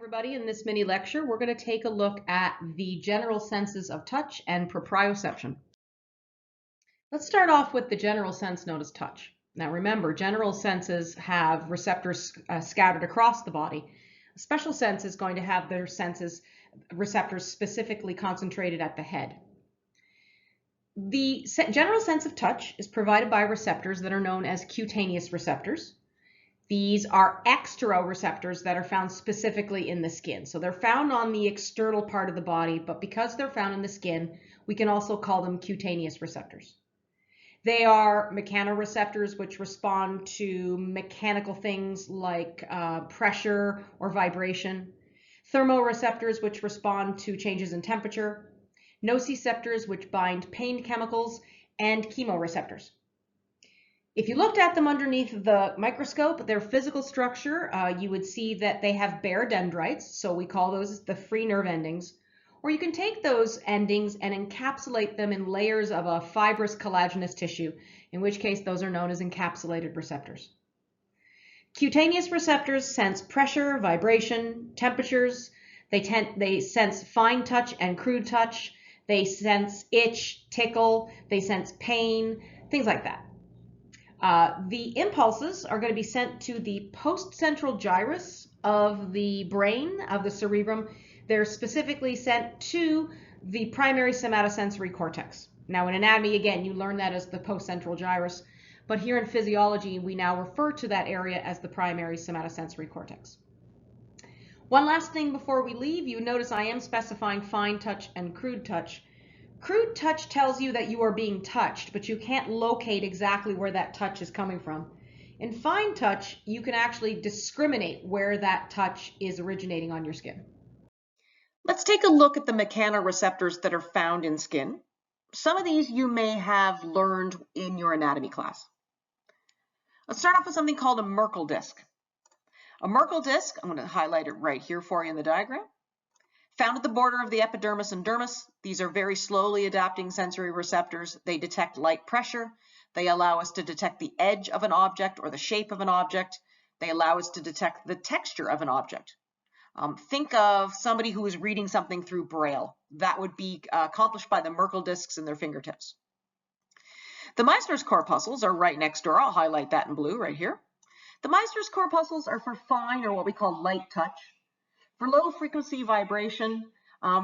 Everybody, in this mini lecture, we're going to take a look at the general senses of touch and proprioception. Let's start off with the general sense known as touch. Now remember, general senses have receptors scattered across the body. A special sense is going to have their receptors specifically concentrated at the head. The general sense of touch is provided by receptors that are known as cutaneous receptors. These are exteroreceptors that are found specifically in the skin. So they're found on the external part of the body, but because they're found in the skin, we can also call them cutaneous receptors. They are mechanoreceptors, which respond to mechanical things like pressure or vibration. Thermoreceptors, which respond to changes in temperature. Nociceptors, which bind pain chemicals, and chemoreceptors. If you looked at them underneath the microscope, their physical structure, you would see that they have bare dendrites, so we call those the free nerve endings. Or you can take those endings and encapsulate them in layers of a fibrous collagenous tissue, in which case those are known as encapsulated receptors. Cutaneous receptors sense pressure, vibration, temperatures. They sense fine touch and crude touch. They sense itch, tickle. They sense pain, things like that. The impulses are going to be sent to the postcentral gyrus of the brain, of the cerebrum. They're specifically sent to the primary somatosensory cortex. Now in anatomy, again, you learn that as the postcentral gyrus, but here in physiology, we now refer to that area as the primary somatosensory cortex. One last thing before we leave, you notice I am specifying fine touch and crude touch. Crude touch tells you that you are being touched, but you can't locate exactly where that touch is coming from. In fine touch, you can actually discriminate where that touch is originating on your skin. Let's take a look at the mechanoreceptors that are found in skin. Some of these you may have learned in your anatomy class. Let's start off with something called a Merkel disc. A Merkel disc, I'm going to highlight it right here for you in the diagram. Found at the border of the epidermis and dermis, these are very slowly adapting sensory receptors. They detect light pressure. They allow us to detect the edge of an object or the shape of an object. They allow us to detect the texture of an object. Think of somebody who is reading something through Braille. That would be accomplished by the Merkel discs in their fingertips. The Meissner's corpuscles are right next door. I'll highlight that in blue right here. The Meissner's corpuscles are for fine or what we call light touch, for low frequency vibration,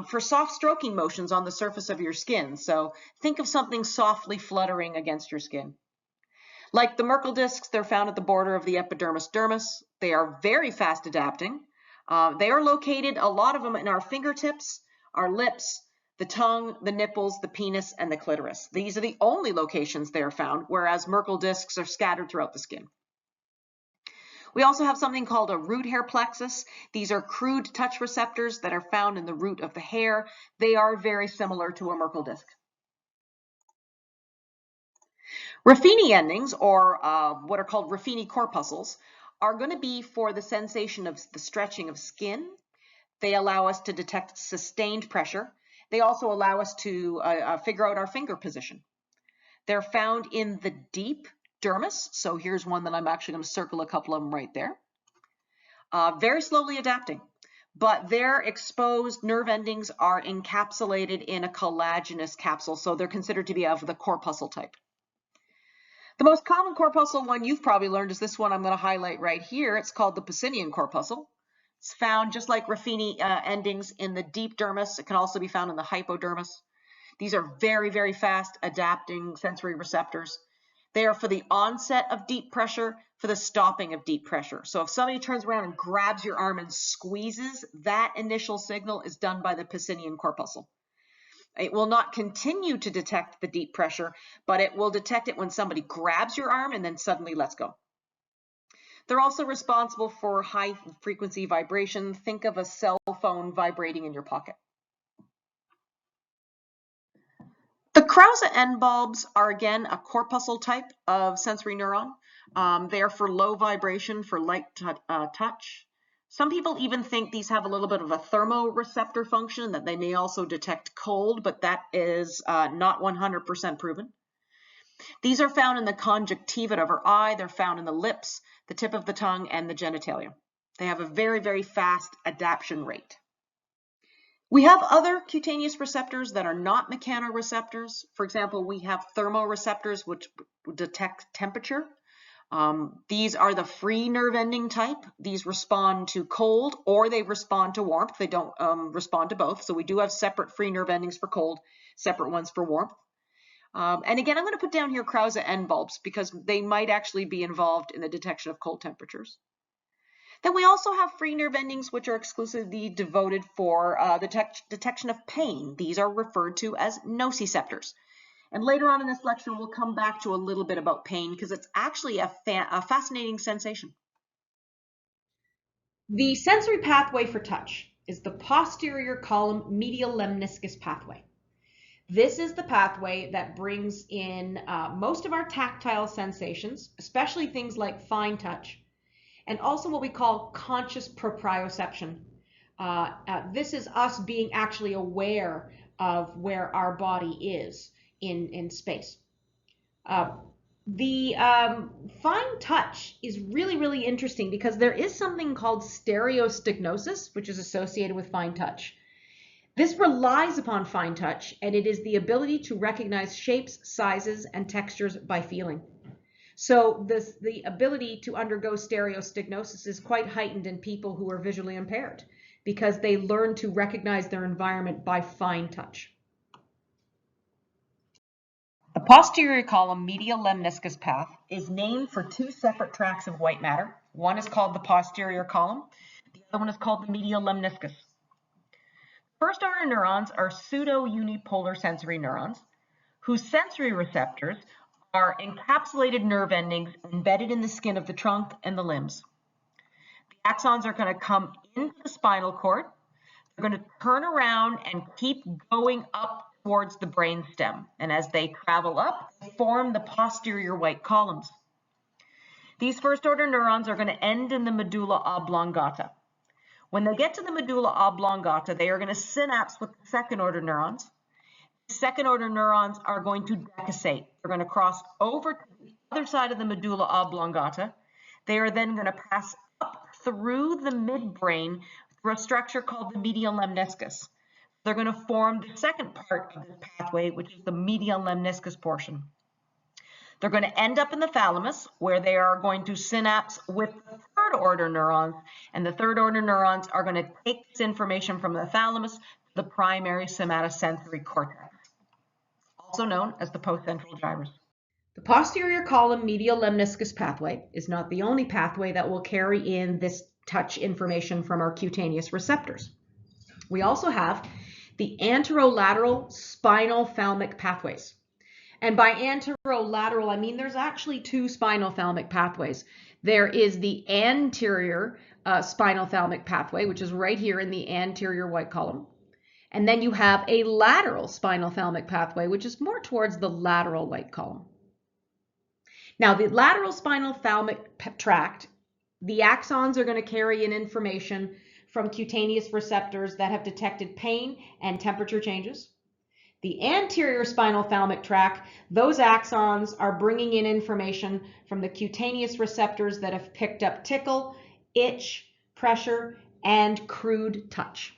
for soft stroking motions on the surface of your skin. So think of something softly fluttering against your skin. Like the Merkel discs, they're found at the border of the epidermis dermis. They are very fast adapting. They are located, a lot of them, in our fingertips, our lips, the tongue, the nipples, the penis, and the clitoris. These are the only locations they are found, whereas Merkel discs are scattered throughout the skin. We also have something called a root hair plexus. These are crude touch receptors that are found in the root of the hair. They are very similar to a Merkel disc. Ruffini endings, or what are called Ruffini corpuscles, are going to be for the sensation of the stretching of skin. They allow us to detect sustained pressure. They also allow us to figure out our finger position. They're found in the deep dermis. So here's one that I'm actually going to circle a couple of them right there. Very slowly adapting, but their exposed nerve endings are encapsulated in a collagenous capsule. So they're considered to be of the corpuscle type. The most common corpuscle one you've probably learned is this one I'm going to highlight right here. It's called the Pacinian corpuscle. It's found just like Ruffini endings in the deep dermis. It can also be found in the hypodermis. These are very, very fast adapting sensory receptors. They are for the onset of deep pressure, for the stopping of deep pressure. So if somebody turns around and grabs your arm and squeezes, that initial signal is done by the Pacinian corpuscle. It will not continue to detect the deep pressure, but it will detect it when somebody grabs your arm and then suddenly lets go. They're also responsible for high frequency vibration. Think of a cell phone vibrating in your pocket. The Krause end bulbs are, again, a corpuscle type of sensory neuron. They are for low vibration, for light touch. Some people even think these have a little bit of a thermoreceptor function, that they may also detect cold, but that is not 100% proven. These are found in the conjunctiva of our eye. They're found in the lips, the tip of the tongue, and the genitalia. They have a very, very fast adaptation rate. We have other cutaneous receptors that are not mechanoreceptors. For example, we have thermoreceptors, which detect temperature. These are the free nerve ending type. These respond to cold or they respond to warmth. They don't respond to both. So we do have separate free nerve endings for cold, separate ones for warmth. And again, I'm going to put down here Krause end bulbs because they might actually be involved in the detection of cold temperatures. Then we also have free nerve endings, which are exclusively devoted for the detection of pain. These are referred to as nociceptors. And later on in this lecture, we'll come back to a little bit about pain because it's actually a fascinating sensation. The sensory pathway for touch is the posterior column medial lemniscus pathway. This is the pathway that brings in most of our tactile sensations, especially things like fine touch, and also what we call conscious proprioception. This is us being actually aware of where our body is in space. The fine touch is really, really interesting because there is something called stereostygnosis, which is associated with fine touch. This relies upon fine touch, and it is the ability to recognize shapes, sizes, and textures by feeling. So the ability to undergo stereostygnosis is quite heightened in people who are visually impaired because they learn to recognize their environment by fine touch. The posterior column medial lemniscus path is named for two separate tracts of white matter. One is called the posterior column. The other one is called the medial lemniscus. First order neurons are pseudo-unipolar sensory neurons whose sensory receptors are encapsulated nerve endings embedded in the skin of the trunk and the limbs. The axons are going to come into the spinal cord. They're going to turn around and keep going up towards the brainstem. And as they travel up, they form the posterior white columns. These first order neurons are going to end in the medulla oblongata. When they get to the medulla oblongata, they are going to synapse with the second order neurons. Second order neurons are going to decussate. They're going to cross over to the other side of the medulla oblongata. They are then going to pass up through the midbrain through a structure called the medial lemniscus. They're going to form the second part of this pathway, which is the medial lemniscus portion. They're going to end up in the thalamus, where they are going to synapse with the third order neurons, and the third order neurons are going to take this information from the thalamus to the primary somatosensory cortex, also known as the postcentral gyrus. The posterior column medial lemniscus pathway is not the only pathway that will carry in this touch information from our cutaneous receptors. We also have the anterolateral spinal thalamic pathways. And by anterolateral, I mean there's actually two spinal thalamic pathways. There is the anterior spinal thalamic pathway, which is right here in the anterior white column. And then you have a lateral spinal thalamic pathway, which is more towards the lateral white column. Now, the lateral spinal thalamic tract, the axons are going to carry in information from cutaneous receptors that have detected pain and temperature changes. The anterior spinal thalamic tract, those axons are bringing in information from the cutaneous receptors that have picked up tickle, itch, pressure, and crude touch.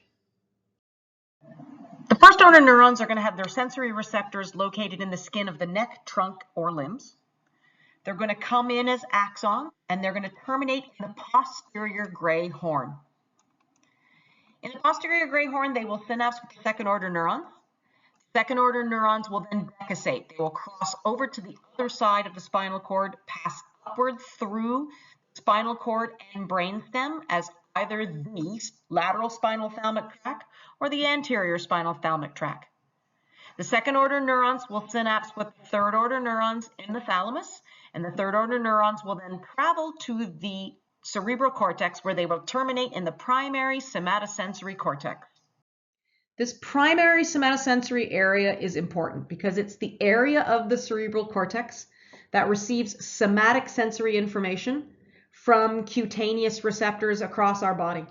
The first order neurons are going to have their sensory receptors located in the skin of the neck, trunk, or limbs. They're going to come in as axons, and they're going to terminate in the posterior gray horn. In the posterior gray horn, they will synapse with the second order neurons. Second order neurons will then decussate. They will cross over to the other side of the spinal cord, pass upward through the spinal cord and brainstem as either the lateral spinal thalamic tract or the anterior spinal thalamic tract. The second order neurons will synapse with the third order neurons in the thalamus, and the third order neurons will then travel to the cerebral cortex where they will terminate in the primary somatosensory cortex. This primary somatosensory area is important because it's the area of the cerebral cortex that receives somatic sensory information from cutaneous receptors across our body.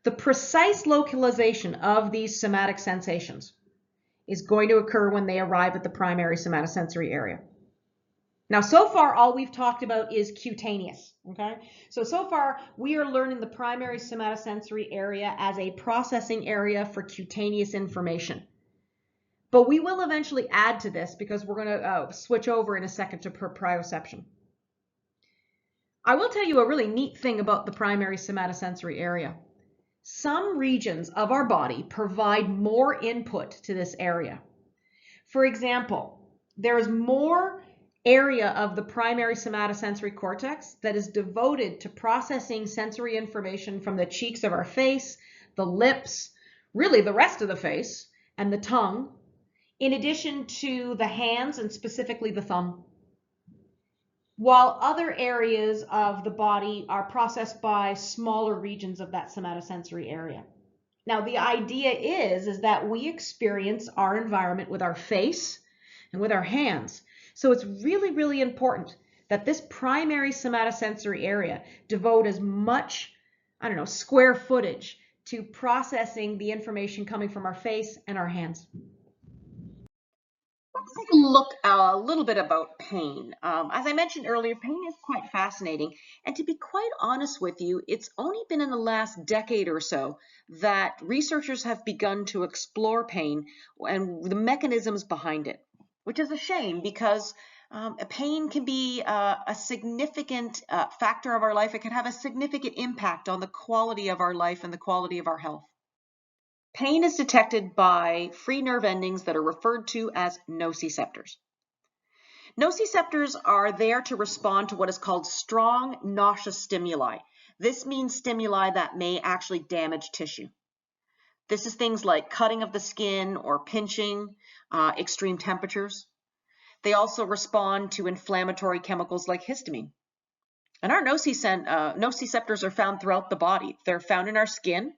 The precise localization of these somatic sensations is going to occur when they arrive at the primary somatosensory area. Now, so far, all we've talked about is cutaneous, okay? So far, we are learning the primary somatosensory area as a processing area for cutaneous information. But we will eventually add to this because we're going to switch over in a second to proprioception. I will tell you a really neat thing about the primary somatosensory area. Some regions of our body provide more input to this area. For example, there is more area of the primary somatosensory cortex that is devoted to processing sensory information from the cheeks of our face, the lips, really the rest of the face, and the tongue, in addition to the hands and specifically the thumb. While other areas of the body are processed by smaller regions of that somatosensory area. Now, the idea is that we experience our environment with our face and with our hands. So it's really, really important that this primary somatosensory area devote as much, square footage to processing the information coming from our face and our hands. Let's take a look a little bit about pain. As I mentioned earlier, pain is quite fascinating. And to be quite honest with you, it's only been in the last decade or so that researchers have begun to explore pain and the mechanisms behind it, which is a shame because pain can be a significant factor of our life. It can have a significant impact on the quality of our life and the quality of our health. Pain is detected by free nerve endings that are referred to as nociceptors. Nociceptors are there to respond to what is called strong nauseous stimuli. This means stimuli that may actually damage tissue. This is things like cutting of the skin or pinching, extreme temperatures. They also respond to inflammatory chemicals like histamine. And our nociceptors are found throughout the body. They're found in our skin,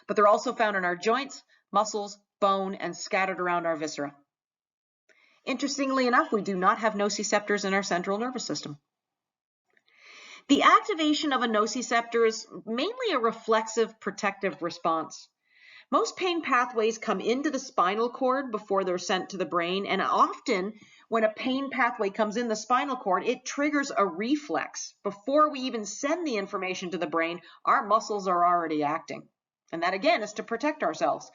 but they're also found in our joints, muscles, bone, and scattered around our viscera. Interestingly enough, we do not have nociceptors in our central nervous system. The activation of a nociceptor is mainly a reflexive protective response. Most pain pathways come into the spinal cord before they're sent to the brain, and often when a pain pathway comes in the spinal cord, it triggers a reflex. Before we even send the information to the brain, our muscles are already acting. And that again is to protect ourselves.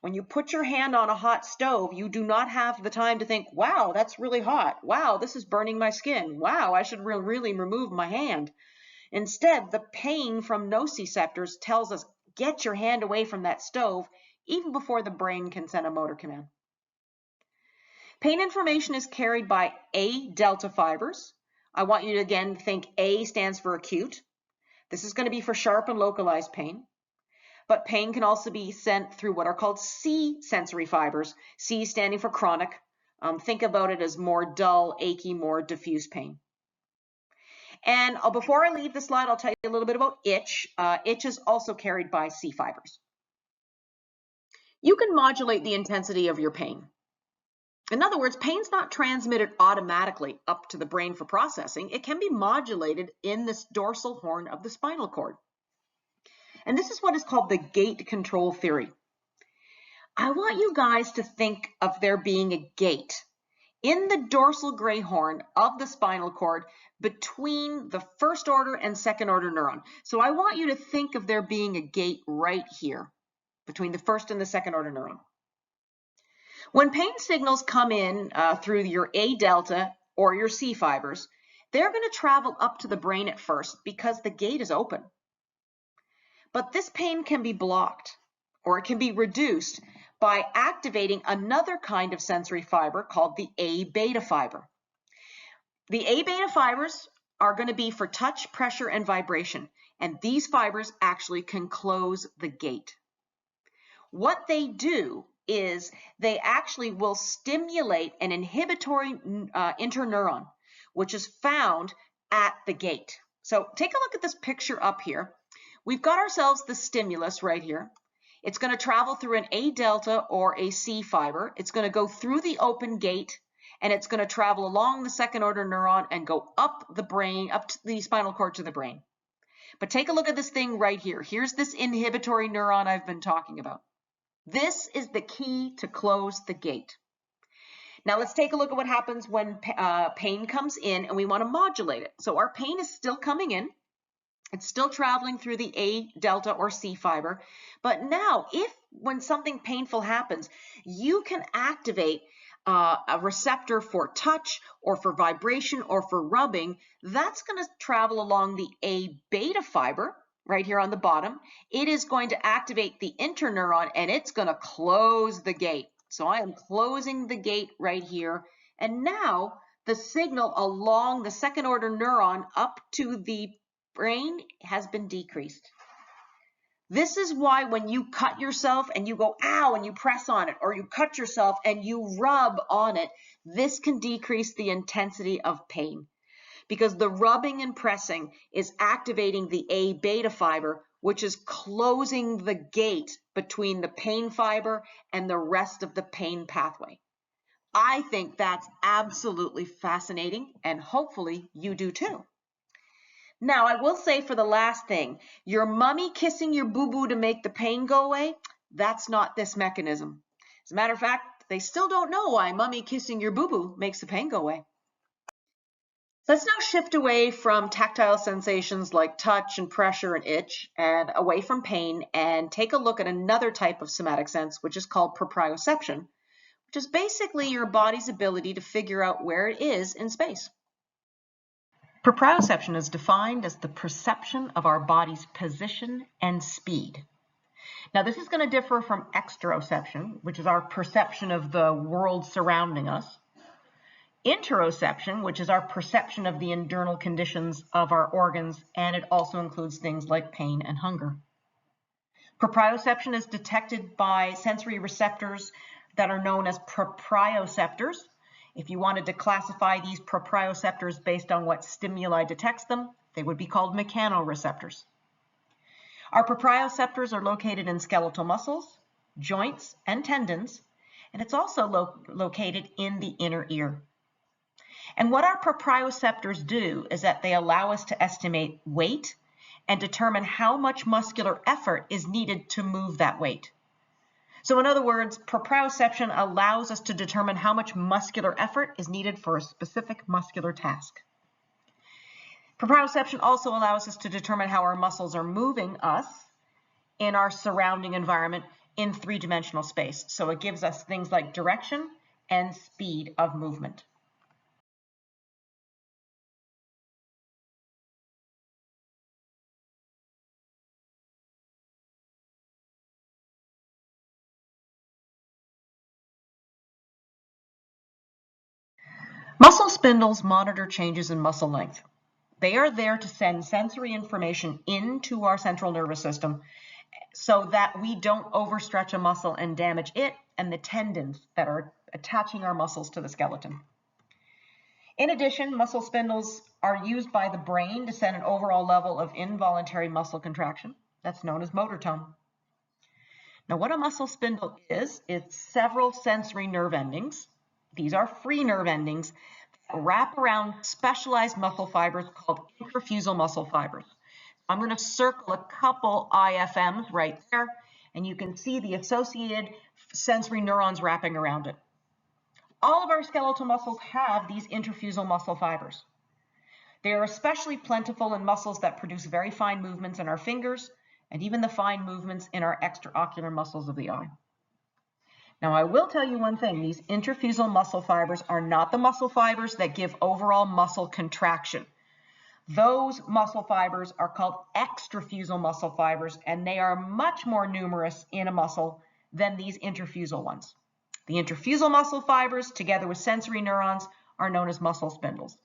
When you put your hand on a hot stove, you do not have the time to think, wow, that's really hot. Wow, this is burning my skin. Wow, I should really remove my hand. Instead, the pain from nociceptors tells us, get your hand away from that stove, even before the brain can send a motor command. Pain information is carried by A delta fibers. I want you to again think A stands for acute. This is going to be for sharp and localized pain. But pain can also be sent through what are called C sensory fibers, C standing for chronic. Think about it as more dull, achy, more diffuse pain. And before I leave the slide, I'll tell you a little bit about itch. Itch is also carried by C fibers. You can modulate the intensity of your pain. In other words, pain's not transmitted automatically up to the brain for processing. It can be modulated in this dorsal horn of the spinal cord. And this is what is called the gate control theory. I want you guys to think of there being a gate in the dorsal gray horn of the spinal cord between the first order and second order neuron. So I want you to think of there being a gate right here between the first and the second order neuron. When pain signals come in through your A delta or your C fibers, they're going to travel up to the brain at first because the gate is open. But this pain can be blocked or it can be reduced by activating another kind of sensory fiber called the A beta fiber. The A beta fibers are going to be for touch, pressure, and vibration, and these fibers actually can close the gate. What they do is they actually will stimulate an inhibitory interneuron, which is found at the gate. So take a look at this picture up here. We've got ourselves the stimulus right here. It's going to travel through an A delta or a C fiber. It's going to go through the open gate, and it's going to travel along the second order neuron and go up the brain, up to the spinal cord to the brain. But take a look at this thing right here. Here's this inhibitory neuron I've been talking about. This is the key to close the gate. Now let's take a look at what happens when pain comes in and we want to modulate it. So our pain is still coming in. It's still traveling through the A, delta, or C fiber. But now, when something painful happens, you can activate a receptor for touch or for vibration or for rubbing. That's going to travel along the A beta fiber right here on the bottom. It is going to activate the interneuron and it's going to close the gate. So I am closing the gate right here. And now the signal along the second order neuron up to the brain has been decreased. This is why when you cut yourself and you go ow and you press on it, or you cut yourself and you rub on it, this can decrease the intensity of pain because the rubbing and pressing is activating the A beta fiber, which is closing the gate between the pain fiber and the rest of the pain pathway. I think that's absolutely fascinating, and hopefully you do too. Now, I will say for the last thing, your mummy kissing your boo-boo to make the pain go away, that's not this mechanism. As a matter of fact, they still don't know why mummy kissing your boo-boo makes the pain go away. Let's now shift away from tactile sensations like touch and pressure and itch, and away from pain, and take a look at another type of somatic sense, which is called proprioception, which is basically your body's ability to figure out where it is in space. Proprioception is defined as the perception of our body's position and speed. Now, this is going to differ from exteroception, which is our perception of the world surrounding us, interoception, which is our perception of the internal conditions of our organs, and it also includes things like pain and hunger. Proprioception is detected by sensory receptors that are known as proprioceptors. If you wanted to classify these proprioceptors based on what stimuli detects them, they would be called mechanoreceptors. Our proprioceptors are located in skeletal muscles, joints, and tendons, and it's also located in the inner ear. And what our proprioceptors do is that they allow us to estimate weight and determine how much muscular effort is needed to move that weight. So in other words, proprioception allows us to determine how much muscular effort is needed for a specific muscular task. Proprioception also allows us to determine how our muscles are moving us in our surrounding environment in three-dimensional space. So it gives us things like direction and speed of movement. Muscle spindles monitor changes in muscle length. They are there to send sensory information into our central nervous system so that we don't overstretch a muscle and damage it and the tendons that are attaching our muscles to the skeleton. In addition, muscle spindles are used by the brain to set an overall level of involuntary muscle contraction. That's known as motor tone. Now, what a muscle spindle is, it's several sensory nerve endings. These are free nerve endings that wrap around specialized muscle fibers called intrafusal muscle fibers. I'm going to circle a couple IFMs right there, and you can see the associated sensory neurons wrapping around it. All of our skeletal muscles have these intrafusal muscle fibers. They are especially plentiful in muscles that produce very fine movements in our fingers and even the fine movements in our extraocular muscles of the eye. Now, I will tell you one thing, these intrafusal muscle fibers are not the muscle fibers that give overall muscle contraction. Those muscle fibers are called extrafusal muscle fibers, and they are much more numerous in a muscle than these intrafusal ones. The intrafusal muscle fibers, together with sensory neurons, are known as muscle spindles.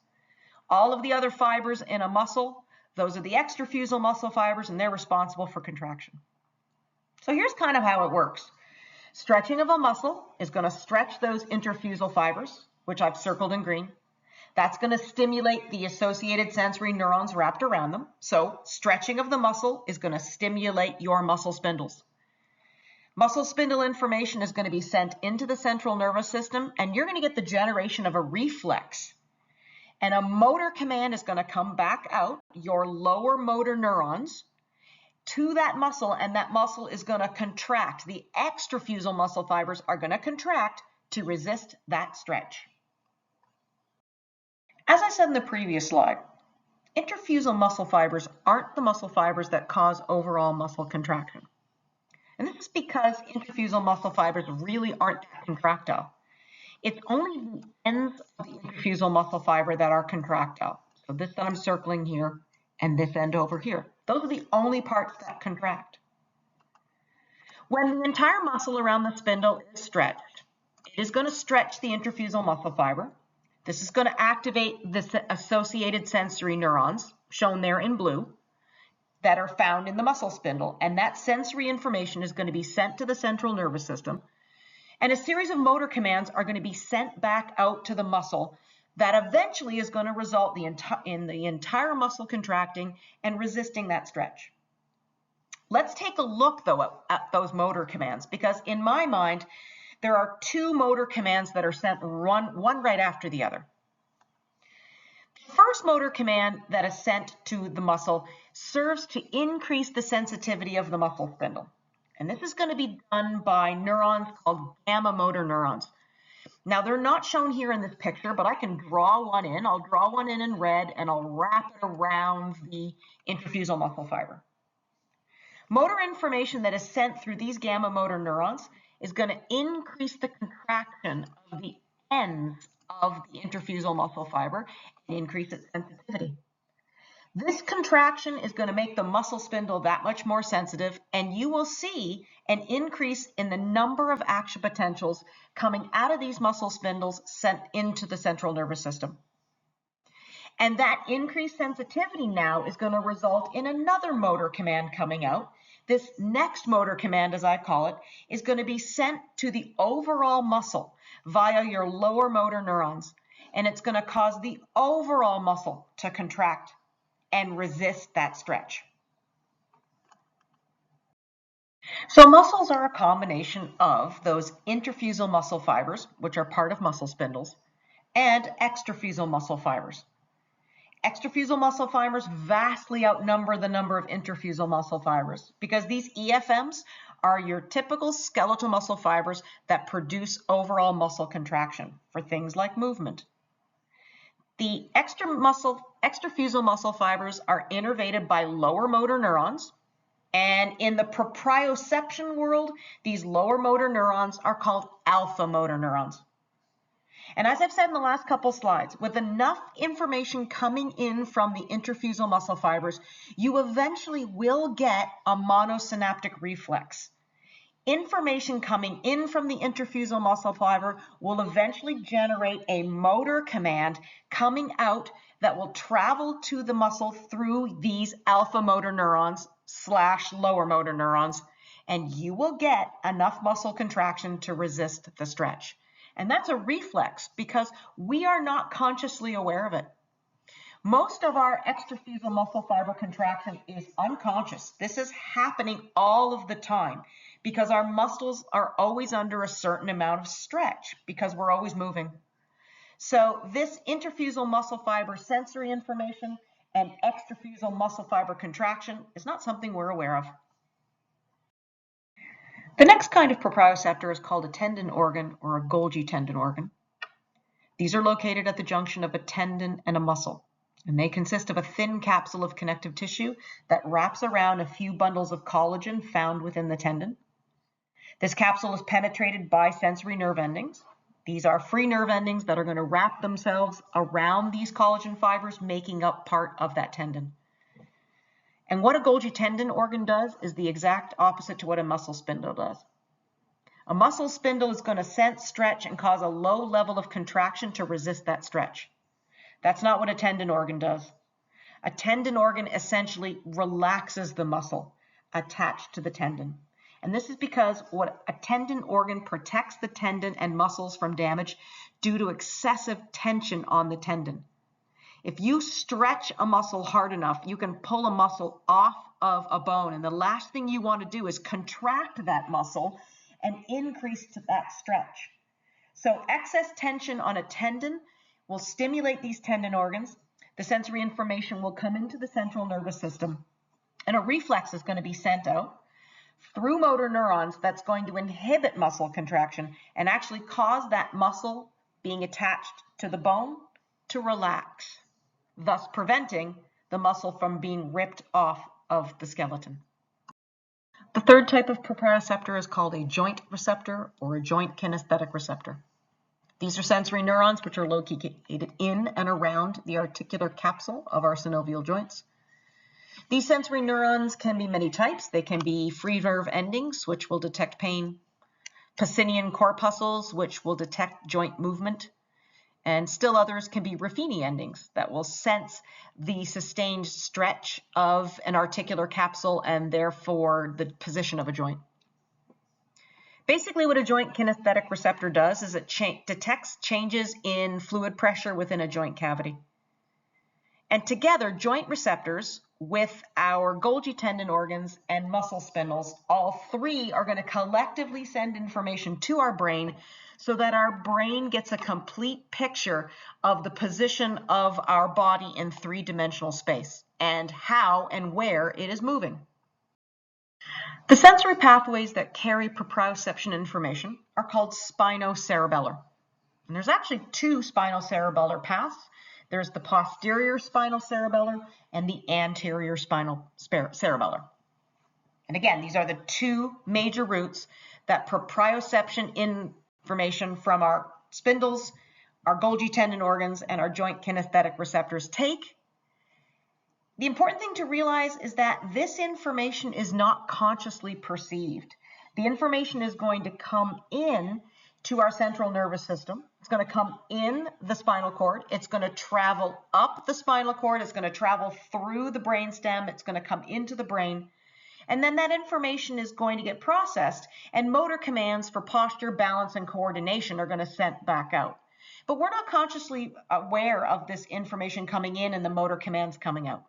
All of the other fibers in a muscle, those are the extrafusal muscle fibers, and they're responsible for contraction. So here's kind of how it works. Stretching of a muscle is going to stretch those intrafusal fibers, which I've circled in green. That's going to stimulate the associated sensory neurons wrapped around them. So stretching of the muscle is going to stimulate your muscle spindles. Muscle spindle information is going to be sent into the central nervous system, and you're going to get the generation of a reflex. And a motor command is going to come back out, your lower motor neurons, to that muscle, and that muscle is going to contract. The extrafusal muscle fibers are going to contract to resist that stretch. As I said in the previous slide, interfusal muscle fibers aren't the muscle fibers that cause overall muscle contraction. And this is because interfusal muscle fibers really aren't that contractile. It's only the ends of the interfusal muscle fiber that are contractile. So this that I'm circling here and this end over here. Those are the only parts that contract. When the entire muscle around the spindle is stretched, it is going to stretch the interfusal muscle fiber. This is going to activate the associated sensory neurons, shown there in blue, that are found in the muscle spindle. And that sensory information is going to be sent to the central nervous system. And a series of motor commands are going to be sent back out to the muscle that eventually is going to result in the entire muscle contracting and resisting that stretch. Let's take a look, though, at those motor commands, because in my mind, there are two motor commands that are sent one right after the other. The first motor command that is sent to the muscle serves to increase the sensitivity of the muscle spindle. And this is going to be done by neurons called gamma motor neurons. Now, they're not shown here in this picture, but I can draw one in. I'll draw one in red, and I'll wrap it around the interfusal muscle fiber. Motor information that is sent through these gamma motor neurons is going to increase the contraction of the ends of the interfusal muscle fiber and increase its sensitivity. This contraction is going to make the muscle spindle that much more sensitive, and you will see an increase in the number of action potentials coming out of these muscle spindles sent into the central nervous system. And that increased sensitivity now is going to result in another motor command coming out. This next motor command, as I call it, is going to be sent to the overall muscle via your lower motor neurons, and it's going to cause the overall muscle to contract and resist that stretch. So muscles are a combination of those interfusal muscle fibers, which are part of muscle spindles, and extrafusal muscle fibers. Extrafusal muscle fibers vastly outnumber the number of interfusal muscle fibers because these EFMs are your typical skeletal muscle fibers that produce overall muscle contraction for things like movement. The extrafusal muscle fibers are innervated by lower motor neurons, and in the proprioception world, these lower motor neurons are called alpha motor neurons. And as I've said in the last couple slides, with enough information coming in from the interfusal muscle fibers, you eventually will get a monosynaptic reflex. Information coming in from the interfusal muscle fiber will eventually generate a motor command coming out that will travel to the muscle through these alpha motor neurons / lower motor neurons, and you will get enough muscle contraction to resist the stretch. And that's a reflex because we are not consciously aware of it. Most of our extrafusal muscle fiber contraction is unconscious. This is happening all of the time because our muscles are always under a certain amount of stretch because we're always moving. So this interfusal muscle fiber sensory information and extrafusal muscle fiber contraction is not something we're aware of. The next kind of proprioceptor is called a tendon organ or a Golgi tendon organ. These are located at the junction of a tendon and a muscle, and they consist of a thin capsule of connective tissue that wraps around a few bundles of collagen found within the tendon. This capsule is penetrated by sensory nerve endings. These are free nerve endings that are going to wrap themselves around these collagen fibers, making up part of that tendon. And what a Golgi tendon organ does is the exact opposite to what a muscle spindle does. A muscle spindle is going to sense stretch and cause a low level of contraction to resist that stretch. That's not what a tendon organ does. A tendon organ essentially relaxes the muscle attached to the tendon. And this is because what a tendon organ protects the tendon and muscles from damage due to excessive tension on the tendon. If you stretch a muscle hard enough, you can pull a muscle off of a bone, and the last thing you want to do is contract that muscle and increase to that stretch. So excess tension on a tendon will stimulate these tendon organs. The sensory information will come into the central nervous system, and a reflex is going to be sent out through motor neurons that's going to inhibit muscle contraction and actually cause that muscle being attached to the bone to relax, thus preventing the muscle from being ripped off of the skeleton. The third type of proprioceptor is called a joint receptor or a joint kinesthetic receptor. These are sensory neurons which are located in and around the articular capsule of our synovial joints. These sensory neurons can be many types. They can be free nerve endings, which will detect pain, Pacinian corpuscles, which will detect joint movement, and still others can be Ruffini endings that will sense the sustained stretch of an articular capsule and therefore the position of a joint. Basically, what a joint kinesthetic receptor does is it detects changes in fluid pressure within a joint cavity. And together, joint receptors with our Golgi tendon organs and muscle spindles, all three are going to collectively send information to our brain so that our brain gets a complete picture of the position of our body in three-dimensional space and how and where it is moving. The sensory pathways that carry proprioception information are called spinocerebellar. And there's actually two spinocerebellar paths. There's the posterior spinal cerebellar and the anterior spinal cerebellar. And again, these are the two major routes that proprioception information from our spindles, our Golgi tendon organs, and our joint kinesthetic receptors take. The important thing to realize is that this information is not consciously perceived. The information is going to come in to our central nervous system. It's going to come in the spinal cord. It's going to travel up the spinal cord. It's going to travel through the brainstem. It's going to come into the brain. And then that information is going to get processed, and motor commands for posture, balance, and coordination are going to send back out. But we're not consciously aware of this information coming in and the motor commands coming out.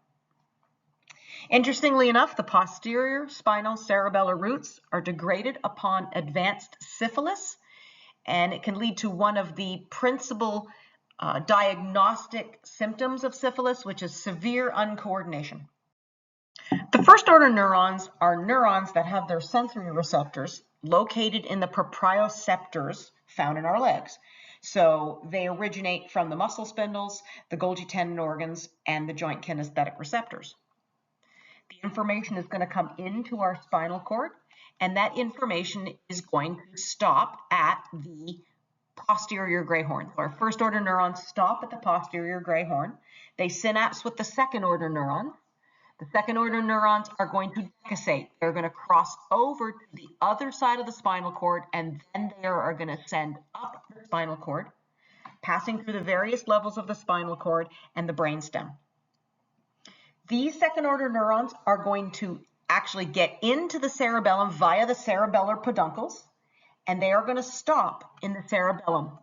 Interestingly enough, the posterior spinal cerebellar roots are degraded upon advanced syphilis, and it can lead to one of the principal diagnostic symptoms of syphilis, which is severe uncoordination. The first order neurons are neurons that have their sensory receptors located in the proprioceptors found in our legs. So they originate from the muscle spindles, the Golgi tendon organs, and the joint kinesthetic receptors. The information is going to come into our spinal cord, and that information is going to stop at the posterior gray horn. So our first order neurons stop at the posterior gray horn. They synapse with the second order neuron. The second order neurons are going to decussate. They're going to cross over to the other side of the spinal cord, and then they are going to send up the spinal cord, passing through the various levels of the spinal cord and the brainstem. These second order neurons are going to actually get into the cerebellum via the cerebellar peduncles, and they are going to stop in the cerebellum.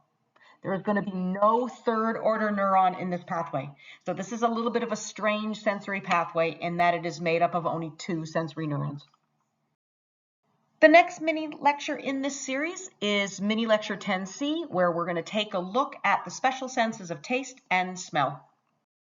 There is going to be no third order neuron in this pathway. So this is a little bit of a strange sensory pathway in that it is made up of only two sensory neurons. The next mini lecture in this series is mini lecture 10C, where we're going to take a look at the special senses of taste and smell.